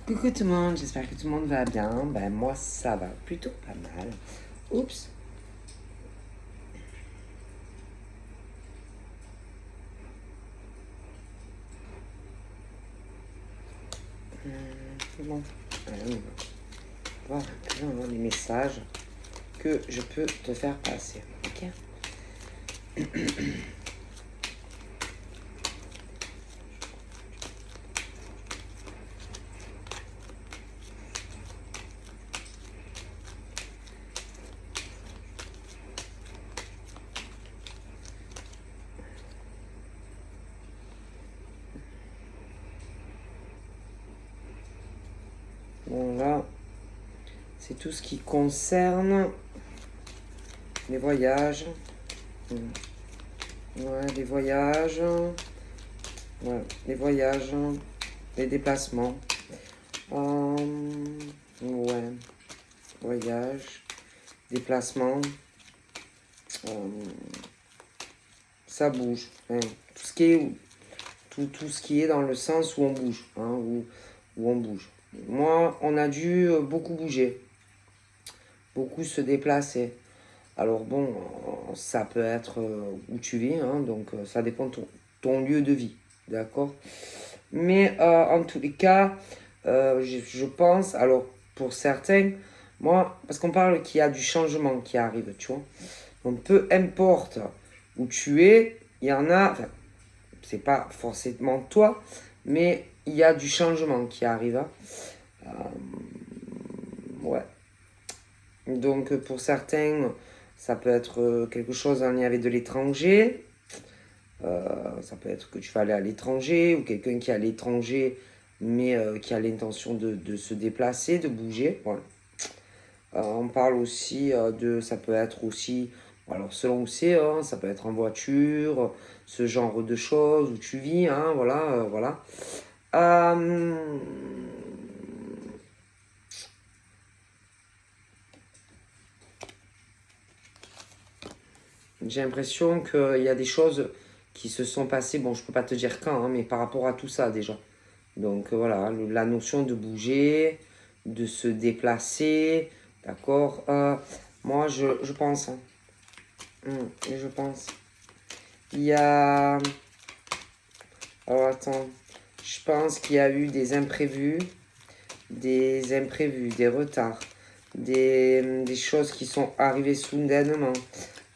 Coucou tout le monde, j'espère que tout le monde va bien. Ben moi ça va plutôt pas mal. Oups. C'est bon. Alors, on va voir les messages que je peux te faire passer. Ok. Bon là, c'est tout ce qui concerne les voyages. Ouais, les voyages. Ouais, les voyages, les déplacements. Ouais, voyage, déplacement. Ça bouge. Hein. Tout ce qui est dans le sens où on bouge. Hein, où on bouge. Moi, on a dû beaucoup bouger. Beaucoup se déplacer. Alors bon, ça peut être où tu vis. Hein, donc ça dépend de ton lieu de vie. D'accord. Mais en tous les cas, je pense, alors pour certains, moi, parce qu'on parle qu'il y a du changement qui arrive, tu vois. Donc peu importe où tu es, il y en a, enfin, c'est pas forcément toi, mais il y a du changement qui arrive. Hein. Ouais. Donc pour certains, ça peut être quelque chose en lien avec de l'étranger. Ça peut être que tu vas aller à l'étranger ou quelqu'un qui est à l'étranger mais qui a l'intention de se déplacer, de bouger. Voilà. On parle aussi ça peut être aussi, alors selon où c'est, hein, ça peut être en voiture, ce genre de choses où tu vis, hein, voilà, voilà. Euh, j'ai l'impression qu'il y a des choses qui se sont passées, bon, je peux pas te dire quand, hein, mais par rapport à tout ça déjà. Donc voilà, la notion de bouger, de se déplacer, d'accord. Moi, je pense, hein, je pense. Il y a. Alors attends, je pense qu'il y a eu des imprévus, des retards, des choses qui sont arrivées soudainement,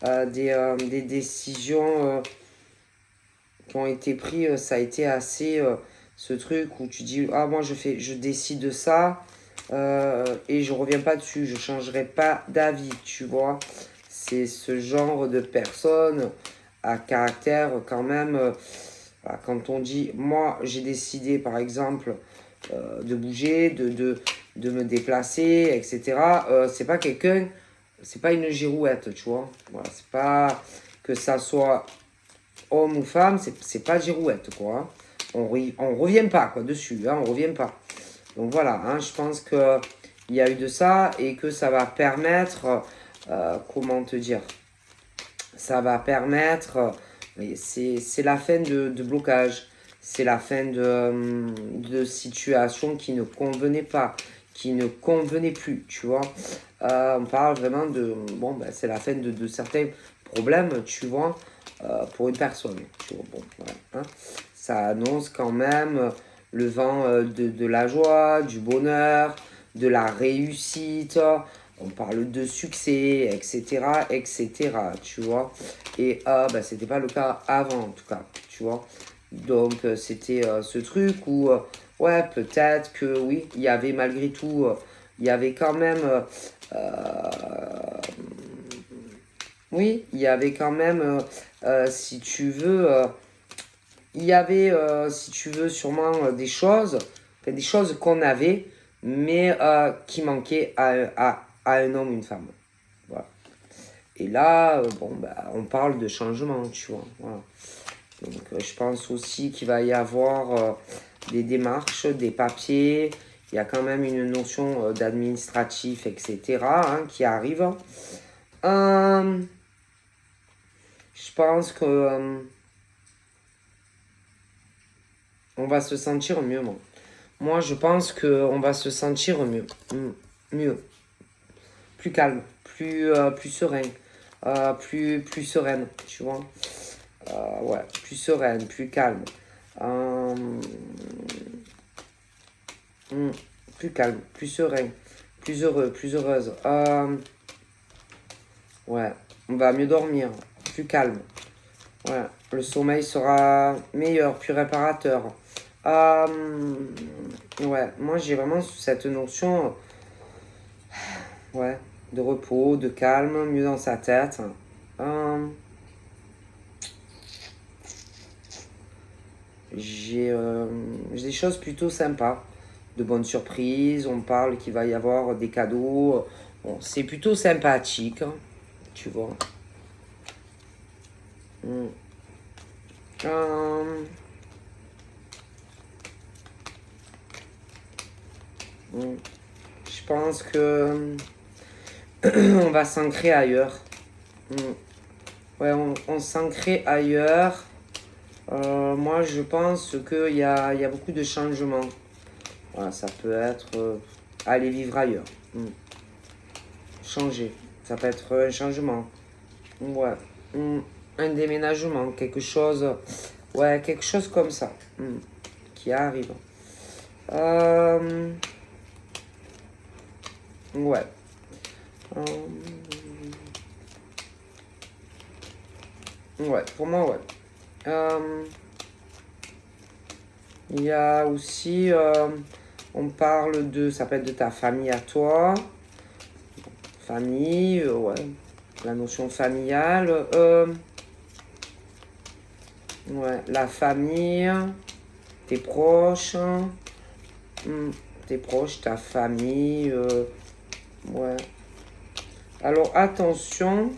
des décisions qui ont été prises. Ça a été assez ce truc où tu dis ah moi je décide de ça et je reviens pas dessus, je changerai pas d'avis, tu vois. C'est ce genre de personne à caractère quand même. Voilà, quand on dit moi j'ai décidé par exemple de bouger, de me déplacer, etc. C'est pas quelqu'un, c'est pas une girouette, tu vois. Voilà, c'est pas que ça soit homme ou femme, c'est pas girouette, quoi. Hein. On revient pas, quoi, dessus, hein, on revient pas. Donc voilà, hein, je pense que il y a eu de ça et que ça va permettre, comment te dire, ça va permettre, c'est la fin de blocage, c'est la fin de situations qui ne convenaient pas, qui ne convenaient plus, tu vois. On parle vraiment de, bon, ben, c'est la fin de certains problèmes, tu vois, pour une personne, tu vois, bon, voilà, hein. Ça annonce quand même le vent de la joie, du bonheur, de la réussite, on parle de succès, etc., etc., tu vois. Et bah, c'était pas le cas avant, en tout cas, tu vois. Donc, c'était ce truc où, ouais, peut-être que oui, il y avait malgré tout, il y avait quand même, oui, il y avait quand même, si tu veux, il y avait, si tu veux, sûrement des choses qu'on avait, mais qui manquaient à un homme, une femme. Voilà. Et là, bon, bah, on parle de changement, tu vois. Voilà. Donc, je pense aussi qu'il va y avoir des démarches, des papiers. Il y a quand même une notion d'administratif, etc., hein, qui arrive. Euh, je pense que on va se sentir mieux, moi. moi, je pense qu'on va se sentir mieux. Mieux. Plus calme, plus serein, plus sereine, tu vois. Ouais, plus sereine, plus calme. Euh, hmm, plus calme, plus serein, plus heureux, plus heureuse. Ouais, on va mieux dormir, plus calme. Ouais, le sommeil sera meilleur, plus réparateur. Ouais, moi j'ai vraiment cette notion, ouais, de repos, de calme, mieux dans sa tête. Euh, j'ai des choses plutôt sympas, de bonnes surprises. On parle qu'il va y avoir des cadeaux. Bon, c'est plutôt sympathique, hein, tu vois. Mm. Euh, mm. Je pense que on va s'ancrer ailleurs. Mm. Ouais, on s'ancrer ailleurs. Moi, je pense qu'il y a beaucoup de changements. Voilà, ça peut être aller vivre ailleurs. Changer. Ça peut être un changement. Ouais. Un déménagement. Quelque chose. Ouais, quelque chose comme ça. Qui arrive. Euh, ouais. Euh, ouais, pour moi, ouais. Il y a aussi, on parle de, ça peut être de ta famille à toi, famille, ouais, la notion familiale, ouais, la famille, tes proches, tes proches, ta famille, ouais. Alors attention,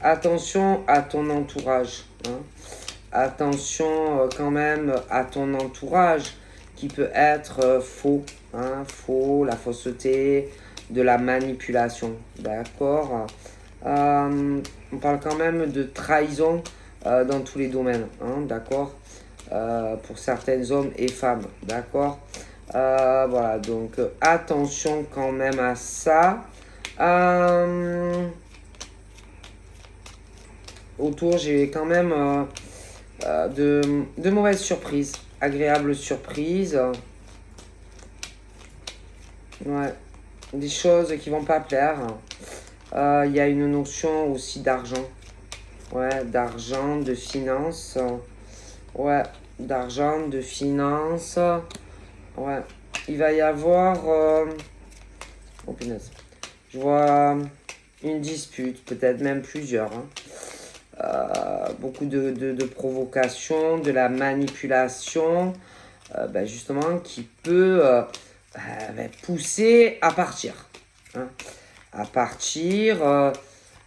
attention à ton entourage, hein. Attention quand même à ton entourage qui peut être faux, hein, faux, la fausseté, de la manipulation, d'accord. On parle quand même de trahison dans tous les domaines, hein, d'accord, pour certains hommes et femmes, d'accord. Voilà, donc attention quand même à ça. Autour, j'ai quand même de mauvaises surprises, agréables surprises. Ouais, des choses qui vont pas plaire. Il y a une notion aussi d'argent. Ouais, d'argent, de finances. Ouais, d'argent, de finances. Ouais, il va y avoir. Oh punaise. Je vois une dispute, peut-être même plusieurs, hein. Beaucoup de provocation, de la manipulation, justement, qui peut pousser à partir, hein. À partir,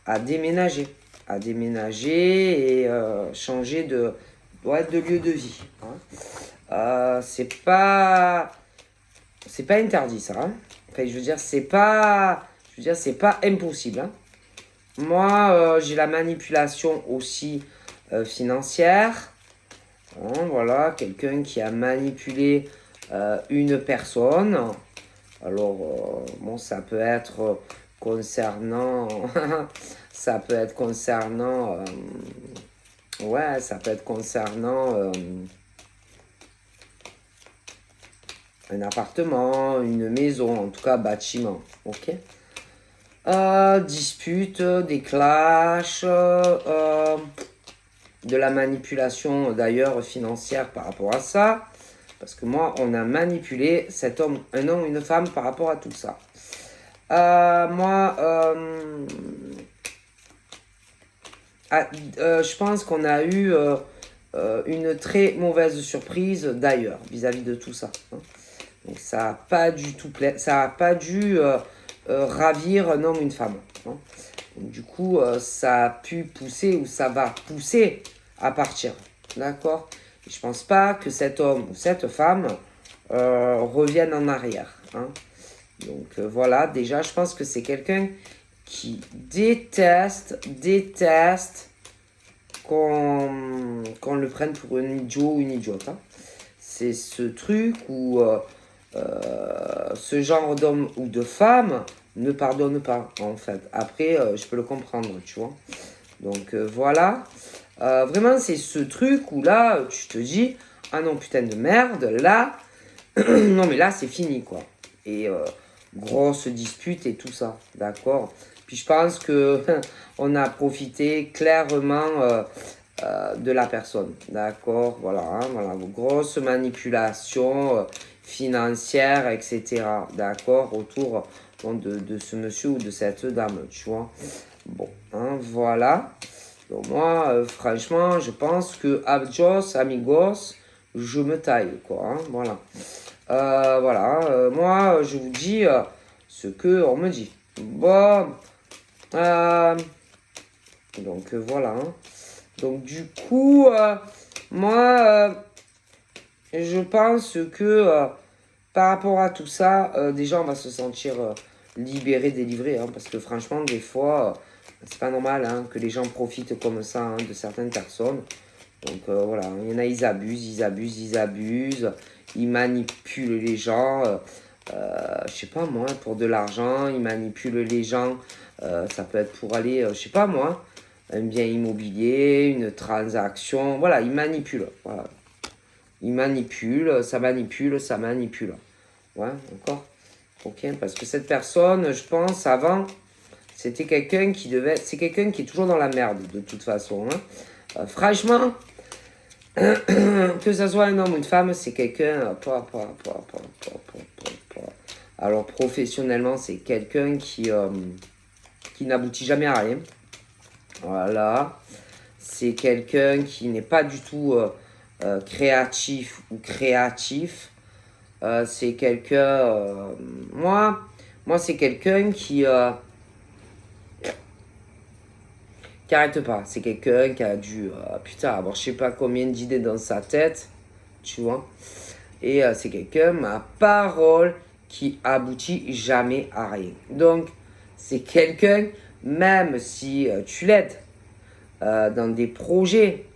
à déménager et changer de lieu de vie, hein. C'est pas interdit ça, hein. Enfin, je veux dire, c'est pas impossible, hein. Moi, j'ai la manipulation aussi financière. Hein, voilà, quelqu'un qui a manipulé une personne. Alors, bon, ça peut être concernant... ça peut être concernant... ouais, ça peut être concernant un appartement, une maison, en tout cas bâtiment. Ok. Disputes, des clashs, de la manipulation d'ailleurs financière par rapport à ça. Parce que moi, on a manipulé cet homme, un homme, une femme par rapport à tout ça. Je pense qu'on a eu une très mauvaise surprise d'ailleurs vis-à-vis de tout ça, hein. Donc ça n'a pas du tout ça a pas dû ravir un homme ou une femme, hein. Donc, du coup, ça a pu pousser ou ça va pousser à partir, d'accord. Et je pense pas que cet homme ou cette femme revienne en arrière, hein. Donc voilà, déjà, je pense que c'est quelqu'un qui déteste qu'on le prenne pour un idiot ou une idiote, hein. c'est ce truc où ce genre d'homme ou de femme ne pardonne pas, en fait. Après, je peux le comprendre, tu vois. Donc, voilà. Vraiment, c'est ce truc où là, tu te dis, ah non, putain de merde, là, non, mais là, c'est fini, quoi. Et grosse dispute et tout ça, d'accord. Puis je pense que on a profité clairement de la personne, d'accord. Voilà, hein, voilà, grosse manipulation financière, etc. D'accord, autour bon, de ce monsieur ou de cette dame, tu vois. Bon, hein, voilà. Donc moi, franchement, je pense que adios, amigos, je me taille, quoi. Hein, voilà. Voilà, moi, je vous dis ce que on me dit. Bon, donc voilà. Hein. Donc du coup, moi, je pense que par rapport à tout ça, déjà, on va se sentir libéré, délivré. Hein, parce que franchement, des fois, c'est pas normal hein, que les gens profitent comme ça hein, de certaines personnes. Donc voilà, il y en a, ils abusent, ils abusent, ils abusent. Ils manipulent les gens. Je sais pas moi, pour de l'argent, ils manipulent les gens. Ça peut être pour aller, je sais pas moi, un bien immobilier, une transaction. Voilà, ils manipulent. Voilà. Ils manipulent, ça manipule, ça manipule. Ouais, d'accord. Ok, parce que cette personne, je pense, avant, c'était quelqu'un qui devait. C'est quelqu'un qui est toujours dans la merde, de toute façon. Hein. Franchement, que ce soit un homme ou une femme, c'est quelqu'un. Alors, professionnellement, c'est quelqu'un qui n'aboutit jamais à rien. Voilà. C'est quelqu'un qui n'est pas du tout créatif ou créatif. C'est quelqu'un. Moi, c'est quelqu'un qui arrête pas. C'est quelqu'un qui a dû, putain, avoir je sais pas combien d'idées dans sa tête, tu vois. Et c'est quelqu'un, ma parole, qui aboutit jamais à rien. Donc, c'est quelqu'un, même si tu l'aides dans des projets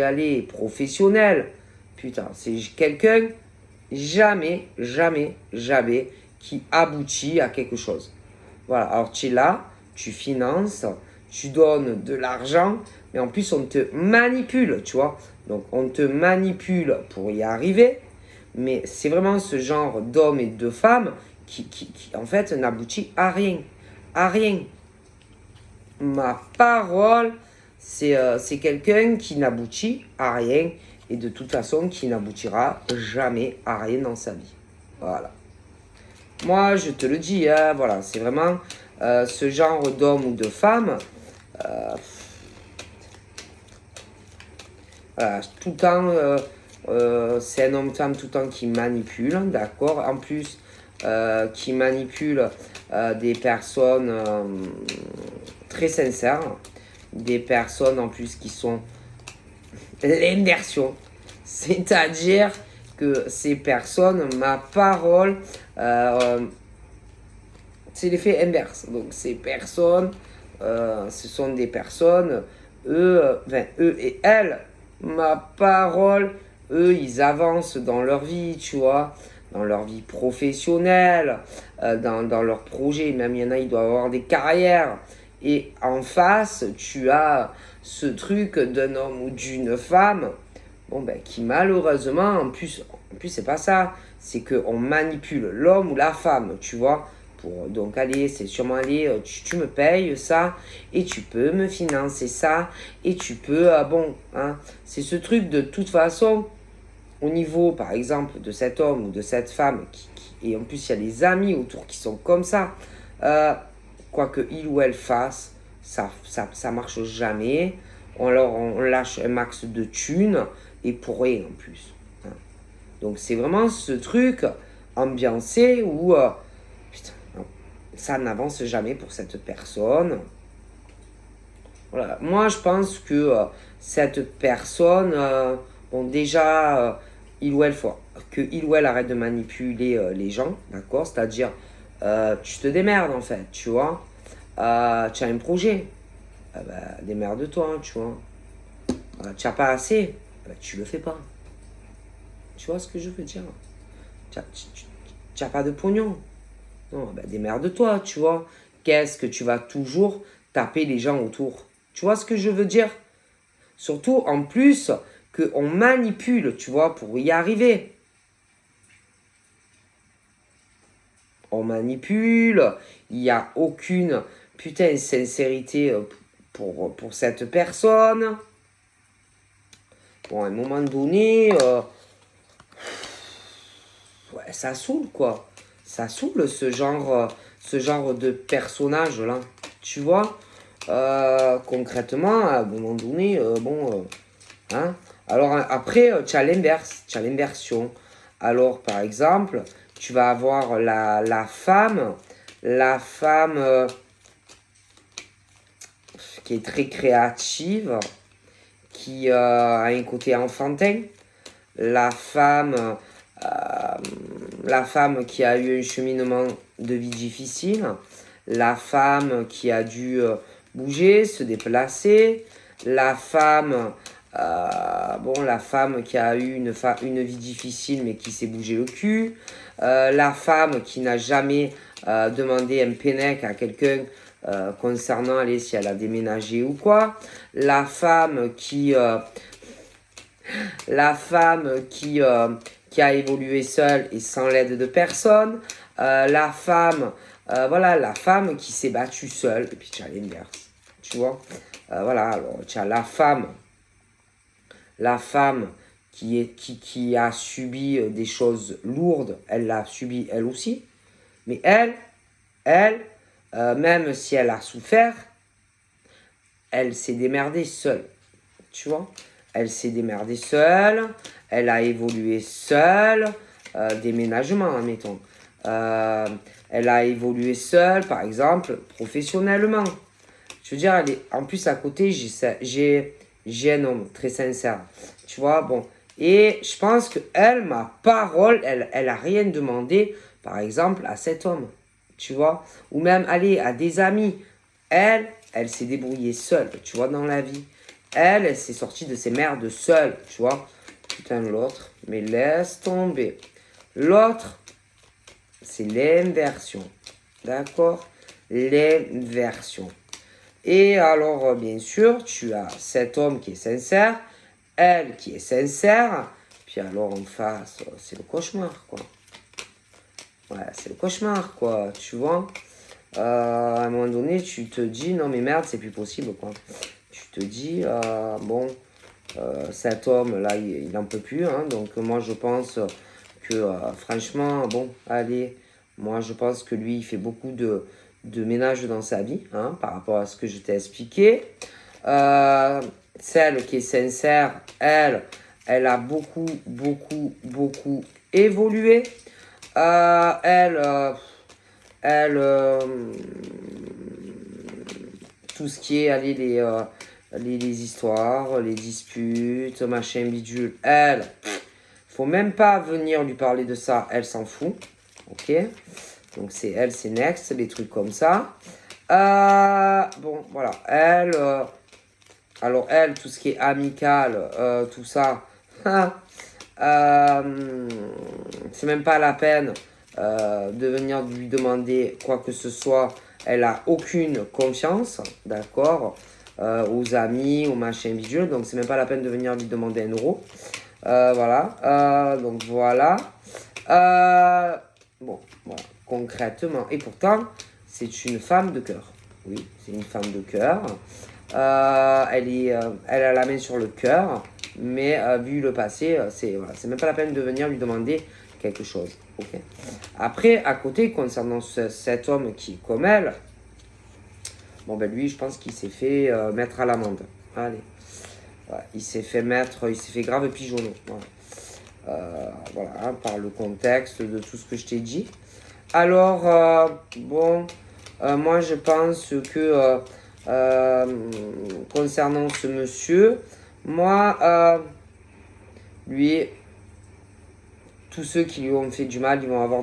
allez, professionnels, putain, c'est quelqu'un, jamais, jamais, jamais, qui aboutit à quelque chose. Voilà, alors tu es là, tu finances, tu donnes de l'argent, mais en plus on te manipule, tu vois. Donc on te manipule pour y arriver, mais c'est vraiment ce genre d'hommes et de femmes qui en fait n'aboutit à rien. À rien. Ma parole, c'est quelqu'un qui n'aboutit à rien et de toute façon qui n'aboutira jamais à rien dans sa vie. Voilà. Moi, je te le dis, hein, voilà, c'est vraiment ce genre d'homme ou de femme. Voilà, tout le temps, c'est un homme-femme tout le temps qui manipule, d'accord. En plus, qui manipule des personnes très sincères, des personnes en plus qui sont l'inversion. C'est-à-dire que ces personnes, ma parole, c'est l'effet inverse. Donc ces personnes, ce sont des personnes, eux et elles, ma parole, eux, ils avancent dans leur vie, tu vois, dans leur vie professionnelle, dans leurs projets. Même il y en a, ils doivent avoir des carrières. Et en face, tu as ce truc d'un homme ou d'une femme, bon ben, qui malheureusement, en plus c'est pas ça, c'est qu'on manipule l'homme ou la femme, tu vois. Donc allez, c'est sûrement aller, tu me payes ça, et tu peux me financer ça, et tu peux, bon, hein, c'est ce truc de toute façon, au niveau par exemple de cet homme ou de cette femme, et en plus il y a les amis autour qui sont comme ça, quoi que il ou elle fasse, ça marche jamais, alors on lâche un max de thunes, et pour rien en plus. Hein. Donc c'est vraiment ce truc ambiancé où, putain, ça n'avance jamais pour cette personne. Voilà. Moi, je pense que cette personne, bon, déjà, il ou elle, faut que il ou elle arrête de manipuler les gens, d'accord. C'est-à-dire, tu te démerdes en fait, tu vois. Tu as un projet, bah, démerde-toi, tu vois. Tu n'as pas assez, bah, tu le fais pas. Tu vois ce que je veux dire? Tu n'as pas de pognon. Non, ben démerde-toi, tu vois. Qu'est-ce que tu vas toujours taper les gens autour? Tu vois ce que je veux dire? Surtout, en plus, qu'on manipule, tu vois, pour y arriver. On manipule, il n'y a aucune putain sincérité pour cette personne. Bon, à un moment donné, ouais, ça saoule, quoi. Ça saoule ce genre de personnage-là. Tu vois, concrètement, à un moment donné, bon, hein. Alors après, tu as l'inverse, tu as l'inversion. Alors, par exemple, tu vas avoir la femme qui est très créative, qui a un côté enfantin, la femme, la femme qui a eu un cheminement de vie difficile, la femme qui a dû bouger, se déplacer, la femme, la femme qui a eu une vie difficile mais qui s'est bougé le cul, la femme qui n'a jamais demandé un peinec à quelqu'un concernant si elle a déménagé ou quoi, la femme qui a évolué seule et sans l'aide de personne, la femme qui s'est battue seule, et puis tu as l'inverse, tu vois. Voilà, alors tu as la femme qui a subi des choses lourdes, elle l'a subi elle aussi, mais elle, même si elle a souffert, elle s'est démerdée seule, tu vois. Elle s'est démerdée seule, elle a évolué seule, déménagement, admettons. Elle a évolué seule, par exemple, professionnellement. Je veux dire, en plus, à côté, j'ai un homme très sincère. Tu vois, bon. Et je pense qu'elle, ma parole, elle a rien demandé, par exemple, à cet homme. Tu vois, ou même, allez, à des amis. Elle s'est débrouillée seule, tu vois, dans la vie. Elle s'est sortie de ses merdes seule, tu vois. Putain, l'autre, mais laisse tomber. L'autre, c'est l'inversion. D'accord? L'inversion. Et alors, bien sûr, tu as cet homme qui est sincère, elle qui est sincère, puis alors en face, c'est le cauchemar, quoi. Ouais, c'est le cauchemar, quoi, tu vois. À un moment donné, tu te dis, non mais merde, c'est plus possible, quoi. Tu te dis, cet homme-là, il n'en peut plus, hein, donc moi je pense que, franchement, bon, allez, moi je pense que lui, il fait beaucoup de ménage dans sa vie, hein, par rapport à ce que je t'ai expliqué. Celle qui est sincère, elle a beaucoup, beaucoup, beaucoup évolué. Elle, tout ce qui est, allez, les histoires, les disputes, machin, bidule, elle, faut même pas venir lui parler de ça, elle s'en fout. Ok? Donc c'est elle, c'est next, les trucs comme ça. Bon, voilà. Alors elle, tout ce qui est amical, tout ça, c'est même pas la peine de venir lui demander quoi que ce soit. Elle a aucune confiance, d'accord, aux amis, aux machins bidule. Donc c'est même pas la peine de venir lui demander 1 euro. Voilà. Donc voilà. Bon, voilà, concrètement. Et pourtant, c'est une femme de cœur. Oui, c'est une femme de cœur. Elle a la main sur le cœur, mais vu le passé, c'est même pas la peine de venir lui demander quelque chose. Okay. Après, à côté, concernant cet homme qui est comme elle, bon ben lui, je pense qu'il s'est fait mettre à l'amende. Allez. Ouais, il s'est fait grave pigeonner. Voilà, hein, par le contexte de tout ce que je t'ai dit. Alors, moi je pense que concernant ce monsieur, moi, lui, tous ceux qui lui ont fait du mal, ils vont avoir